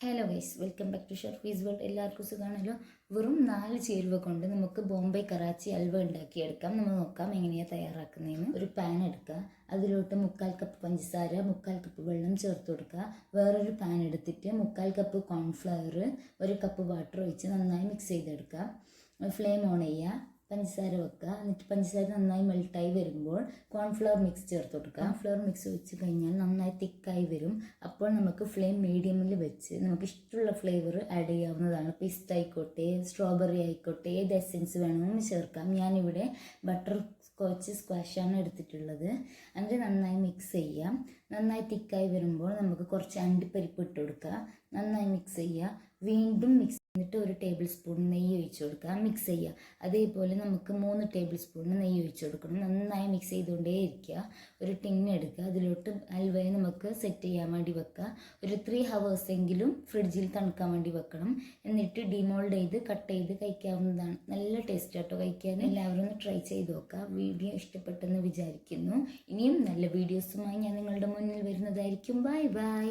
Hello guys, welcome back to Sharfi's world. എല്ലാവർക്കും സുഖമാണല്ലോ. വെറും 4 ചേരുവ കൊണ്ട് നമുക്ക് ബോംബെ കറാച്ചി ഹൽവ ഉണ്ടാക്കിയെടുക്കാം. നമ്മൾ നോക്കാം എങ്ങനെയാണ് തയ്യാറാക്കുന്നതെന്ന്. ഒരു പാൻ എടുക്കുക, അതിലോട്ട് 1/4 കപ്പ് പഞ്ചസാര, 1/4 കപ്പ് വെള്ളം ചേർത്ത് കൊടുക്കുക. വേറൊരു പാൻ എടുത്തിട്ട് 1/4 കപ്പ് കോൺഫ്ലവർ, 1 കപ്പ് വാട്ടർ ഒഴിച്ച് നന്നായി മിക്സ് ചെയ്തെടുക്കുക. ഫ്ലെയിം ഓൺ ചെയ്യുക, പഞ്ചസാര വെക്കുക. എന്നിട്ട് പഞ്ചസാര നന്നായി മെൽട്ടായി വരുമ്പോൾ കോൺഫ്ലവർ മിക്സ് ചേർത്ത് കൊടുക്കുക. കോൺഫ്ലവർ മിക്സ് ഒഴിച്ച് കഴിഞ്ഞാൽ നന്നായി തിക്കായി വരും. അപ്പോൾ നമുക്ക് ഫ്ലെയിം മീഡിയമിൽ വെച്ച് നമുക്ക് ഇഷ്ടമുള്ള ഫ്ലേവർ ആഡ് ചെയ്യാവുന്നതാണ്. പിസ്ത ആയിക്കോട്ടെ, സ്ട്രോബെറി ആയിക്കോട്ടെ, ഏത് എസെൻസ് വേണമെങ്കിലും ചേർക്കാം. ഞാനിവിടെ ബട്ടർ സ്കോച്ച് സ്ക്വാഷാണ് എടുത്തിട്ടുള്ളത്. എന്നിട്ട് നന്നായി മിക്സ് ചെയ്യാം. നന്നായി തിക്കായി വരുമ്പോൾ നമുക്ക് കുറച്ച് അണ്ടിപ്പരിപ്പ് ഇട്ട് കൊടുക്കുക. നന്നായി മിക്സ് ചെയ്യുക. വീണ്ടും മിക്സ് എന്നിട്ട് 1 ടേബിൾ സ്പൂൺ നെയ്യ് ഒഴിച്ച് കൊടുക്കുക. മിക്സ് ചെയ്യുക. അതേപോലെ നമുക്ക് 3 ടേബിൾ സ്പൂൺ നെയ്യ് ഒഴിച്ച് കൊടുക്കണം. നന്നായി മിക്സ് ചെയ്തുകൊണ്ടേ ഇരിക്കുക. ഒരു ടിന്ന് എടുക്കുക, അതിലോട്ട് ഹൽവയെ നമുക്ക് സെറ്റ് ചെയ്യാൻ വേണ്ടി വെക്കുക. ഒരു 3 hours എങ്കിലും ഫ്രിഡ്ജിൽ തണുക്കാൻ വേണ്ടി വെക്കണം. എന്നിട്ട് ഡിമോൾഡ് ചെയ്ത് കട്ട് ചെയ്ത് കഴിക്കാവുന്നതാണ്. നല്ല ടേസ്റ്റ് ആട്ടോ കഴിക്കാൻ. എല്ലാവരും ഒന്ന് ട്രൈ ചെയ്ത് നോക്കുക. വീഡിയോ ഇഷ്ടപ്പെട്ടെന്ന് വിചാരിക്കുന്നു. ഇനിയും നല്ല വീഡിയോസുമായി ഞാൻ നിങ്ങളുടെ മുന്നിൽ വരുന്നതായിരിക്കും. Bye bye.